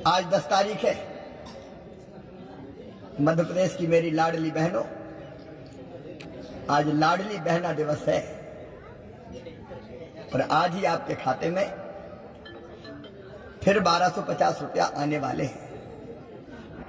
आज 10 तारीख है। मध्य प्रदेश की मेरी लाडली बहनों, आज लाडली बहना दिवस है और आज ही आपके खाते में फिर 1250 रुपया आने वाले हैं।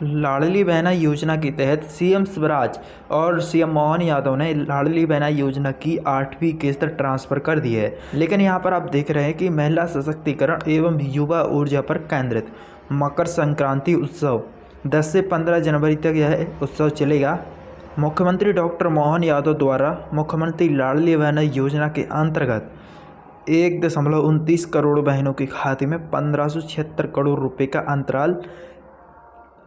लाडली बहना योजना के तहत सीएम शिवराज और सीएम मोहन यादव ने लाडली बहना योजना की 8वीं किस्त ट्रांसफ़र कर दी है। लेकिन यहां पर आप देख रहे हैं कि महिला सशक्तिकरण एवं युवा ऊर्जा पर केंद्रित मकर संक्रांति उत्सव 10 से 15 जनवरी तक यह उत्सव चलेगा। मुख्यमंत्री डॉक्टर मोहन यादव द्वारा मुख्यमंत्री लाडली बहना योजना के अंतर्गत 1.29 करोड़ बहनों के खाते में 1576 करोड़ रुपए का अंतराल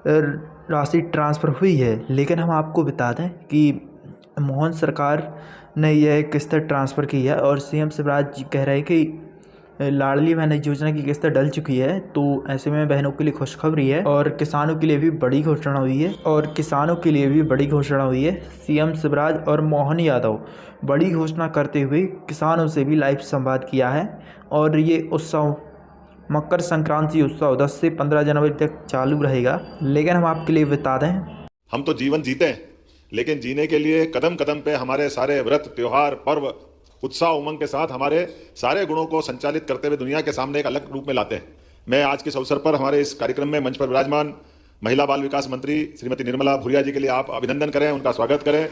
राशि ट्रांसफ़र हुई है। लेकिन हम आपको बता दें कि मोहन सरकार ने यह किस्त ट्रांसफ़र की है और सीएम शिवराज जी कह रहे हैं कि लाडली बहन योजना की किस्त डल चुकी है। तो ऐसे में बहनों के लिए खुशखबरी है और किसानों के लिए भी बड़ी घोषणा हुई है। सीएम शिवराज और मोहन यादव बड़ी घोषणा करते हुए किसानों से भी लाइव संवाद किया है और ये उत्सव मकर संक्रांति उत्सव 10 से 15 जनवरी तक चालू रहेगा। लेकिन हम आपके लिए बता दें, हम तो जीवन जीते हैं, लेकिन जीने के लिए कदम कदम पे हमारे सारे व्रत, त्योहार, पर्व उत्साह उमंग के साथ हमारे सारे गुणों को संचालित करते हुए दुनिया के सामने एक अलग रूप में लाते हैं। मैं आज के इस अवसर पर हमारे इस कार्यक्रम में मंच पर विराजमान महिला बाल विकास मंत्री श्रीमती निर्मला भूरिया जी के लिए आप अभिनंदन करें, उनका स्वागत करें।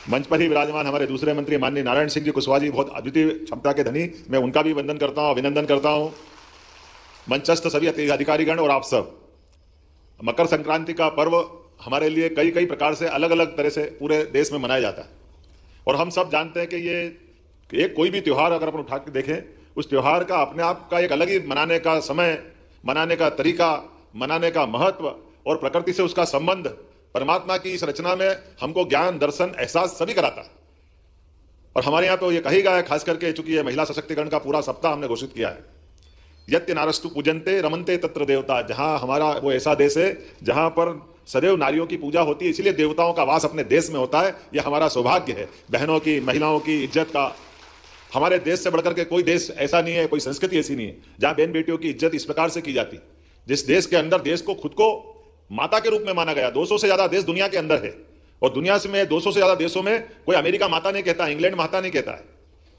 मंच पर ही विराजमान हमारे दूसरे मंत्री माननीय नारायण सिंह जी कुशवाहा जी, बहुत अद्वितीय क्षमता के धनी, मैं उनका भी वंदन करता हूं, अभिनंदन करता हूं। मंचस्थ सभी अधिकारीगण और आप सब, मकर संक्रांति का पर्व हमारे लिए कई प्रकार से अलग अलग तरह से पूरे देश में मनाया जाता है और हम सब जानते हैं कि ये एक कोई भी त्यौहार अगर अपन उठा के देखें, उस त्यौहार का अपने आप का एक अलग ही मनाने का समय, मनाने का तरीका, मनाने का महत्व और प्रकृति से उसका संबंध, परमात्मा की इस रचना में हमको ज्ञान, दर्शन, एहसास सभी कराता है। और हमारे यहाँ तो ये कही गया है, खास करके चूंकि ये महिला सशक्तिकरण का पूरा सप्ताह हमने घोषित किया है, यत्य नारस्तु पूजन्ते रमन्ते तत्र देवता। जहां हमारा वो ऐसा देश है जहां पर सदैव नारियों की पूजा होती है, इसलिए देवताओं का वास अपने देश में होता है। यह हमारा सौभाग्य है। बहनों की, महिलाओं की इज्जत का हमारे देश से बढ़कर के कोई देश ऐसा नहीं है, कोई संस्कृति ऐसी नहीं है जहां बहन बेटियों की इज्जत इस प्रकार से की जाती। जिस देश के अंदर देश को खुद को माता के रूप में माना गया, 200 से ज्यादा देश दुनिया के अंदर है और दुनिया से में 200 से ज्यादा देशों में कोई अमेरिका माता नहीं कहता, इंग्लैंड माता नहीं कहता है,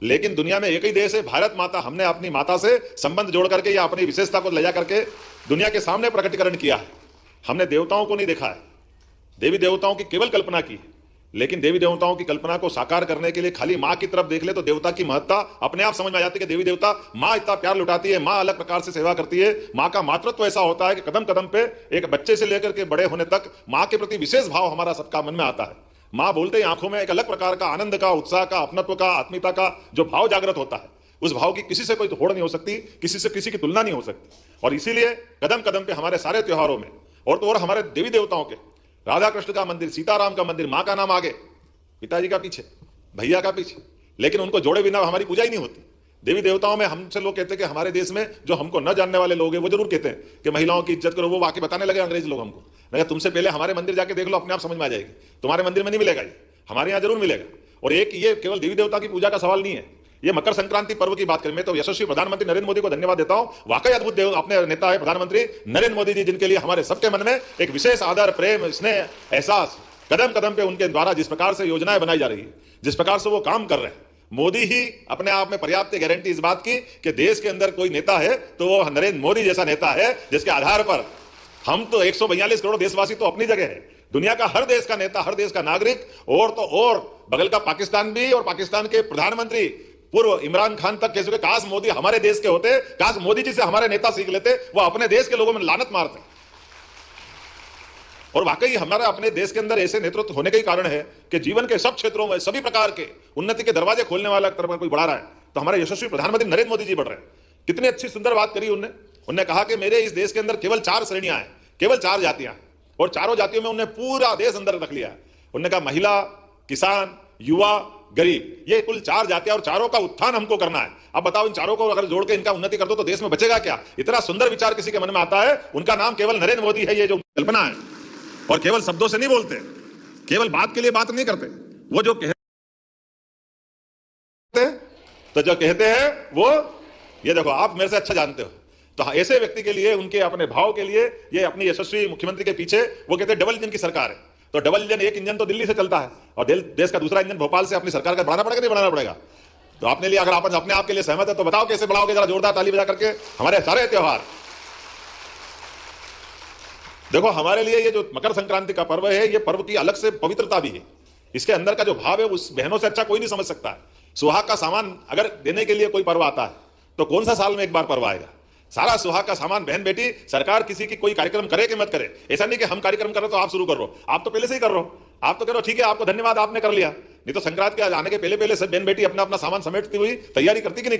लेकिन दुनिया में एक ही देश है भारत माता। हमने अपनी माता से संबंध जोड़ करके या अपनी विशेषता को ले जा करके दुनिया के सामने प्रकटीकरण किया है। हमने देवताओं को नहीं देखा है, देवी देवताओं की केवल कल्पना की, लेकिन देवी देवताओं की कल्पना को साकार करने के लिए खाली माँ की तरफ देख ले तो देवता की महत्ता अपने आप समझ में आ जाती है कि देवी देवता, माँ इतना प्यार लुटाती है, माँ अलग प्रकार से सेवा करती है। माँ का मातृत्व ऐसा होता है कि कदम कदम पे एक बच्चे से लेकर के बड़े होने तक माँ के प्रति विशेष भाव हमारा सबका मन में आता है। माँ बोलते ही आंखों में एक अलग प्रकार का आनंद का, उत्साह का, अपनत्व का, आत्मीयता का जो भाव जागृत होता है, उस भाव की किसी से कोई होड़ नहीं हो सकती, किसी से किसी की तुलना नहीं हो सकती। और इसीलिए कदम कदम पे हमारे सारे त्योहारों में और हमारे देवी देवताओं के, राधा कृष्ण का मंदिर, सीताराम का मंदिर, माँ का नाम आगे, पिताजी का पीछे, भैया का पीछे, लेकिन उनको जोड़े बिना हमारी पूजा ही नहीं होती। देवी देवताओं में हमसे लोग कहते हैं कि हमारे देश में जो हमको न जानने वाले लोग हैं वो जरूर कहते हैं कि महिलाओं की इज्जत करो, वो वाकई बताने लगे अंग्रेज लोग हमको। मैं तुमसे पहले हमारे मंदिर जाके देख लो, अपने आप समझ में आ जाएगी। तुम्हारे मंदिर में नहीं मिलेगा, ये हमारे यहाँ जरूर मिलेगा। और एक ये केवल देवी देवता की पूजा का सवाल नहीं है, ये मकर संक्रांति पर्व की बात करें। मैं तो यशस्वी प्रधानमंत्री नरेंद्र मोदी को धन्यवाद देता हूं। वाकई अद्भुत देव अपने नेता है प्रधानमंत्री नरेंद्र मोदी जी, जिनके लिए हमारे सबके मन में एक विशेष आदर, प्रेम, स्नेह, एहसास, कदम कदम पे उनके द्वारा जिस प्रकार से योजनाएं बनाई जा रही है, जिस प्रकार से वो काम कर रहे हैं। मोदी ही अपने आप में पर्याप्त गारंटी इस बात की कि देश के अंदर कोई नेता है तो वो नरेंद्र मोदी जैसा नेता है, जिसके आधार पर हम तो 142 करोड़ देशवासी तो अपनी जगह है, दुनिया का हर देश का नेता, हर देश का नागरिक और तो और बगल का पाकिस्तान भी, और पाकिस्तान के प्रधानमंत्री पूर्व इमरान खान तक कह चुके, काश मोदी हमारे देश के होते, काश मोदी जी से हमारे नेता सीख लेते। वो अपने देश के लोगों में लानत मारते। और वाकई हमारे अपने देश के अंदर ऐसे नेतृत्व होने का ही कारण है कि जीवन के सब क्षेत्रों में सभी प्रकार के उन्नति के दरवाजे खोलने वाला तरफ कोई बढ़ा रहा है तो हमारे यशस्वी प्रधानमंत्री नरेंद्र मोदी जी बढ़ रहे हैं। कितनी अच्छी सुंदर बात करी उन्होंने कहा कि मेरे इस देश के अंदर केवल 4 श्रेणियां हैं, केवल 4 जातियां, और चारों जातियों में उन्होंने पूरा देश अंदर रख लिया। उन्होंने कहा महिला, किसान, युवा, गरीब, ये कुल 4 जातियां और चारों का उत्थान हमको करना है। अब बताओ, इन चारों को अगर जोड़ के इनका उन्नति कर दो तो देश में बचेगा क्या? इतना सुंदर विचार किसी के मन में आता है, उनका नाम केवल नरेंद्र मोदी है। ये जो कल्पना है, और केवल शब्दों से नहीं बोलते, केवल बात के लिए बात नहीं करते, वो जो कहते तो जो कहते हैं वो, ये देखो आप मेरे से अच्छा जानते हो, तो ऐसे व्यक्ति के लिए, उनके अपने भाव के लिए, ये अपनी यशस्वी मुख्यमंत्री के पीछे वो कहते हैं डबल इंजन की सरकार है। तो डबल इंजन, एक इंजन तो दिल्ली से चलता है और देश का दूसरा इंजन भोपाल से अपनी सरकार का बढ़ाना पड़ेगा, नहीं बढ़ाना पड़ेगा? तो आपने लिए, अगर आप अपने आप के लिए सहमत है तो बताओ कैसे बढ़ाओगे, जरा जोरदार ताली बजा करके हमारे सारे त्योहार। देखो, हमारे लिए ये जो मकर संक्रांति का पर्व है, ये पर्व की अलग से पवित्रता भी है। इसके अंदर का जो भाव है उस बहनों से अच्छा कोई नहीं समझ सकता है। सुहाग का सामान अगर देने के लिए कोई पर्व आता है तो कौन सा साल में एक बार पर्व आएगा? सारा सुहाग का सामान बहन बेटी, सरकार किसी की कोई कार्यक्रम करे कि मत करे, ऐसा नहीं कि हम कार्यक्रम कर रहे तो आप शुरू कर रहे हो। आप तो पहले से ही कर रहे हो, आप तो कह रहे हो ठीक है, आपको धन्यवाद, आपने कर लिया। नहीं तो संक्रांत के आने के पहले सब बहन बेटी अपना अपना सामान समेटती हुई तैयारी करती कि नहीं?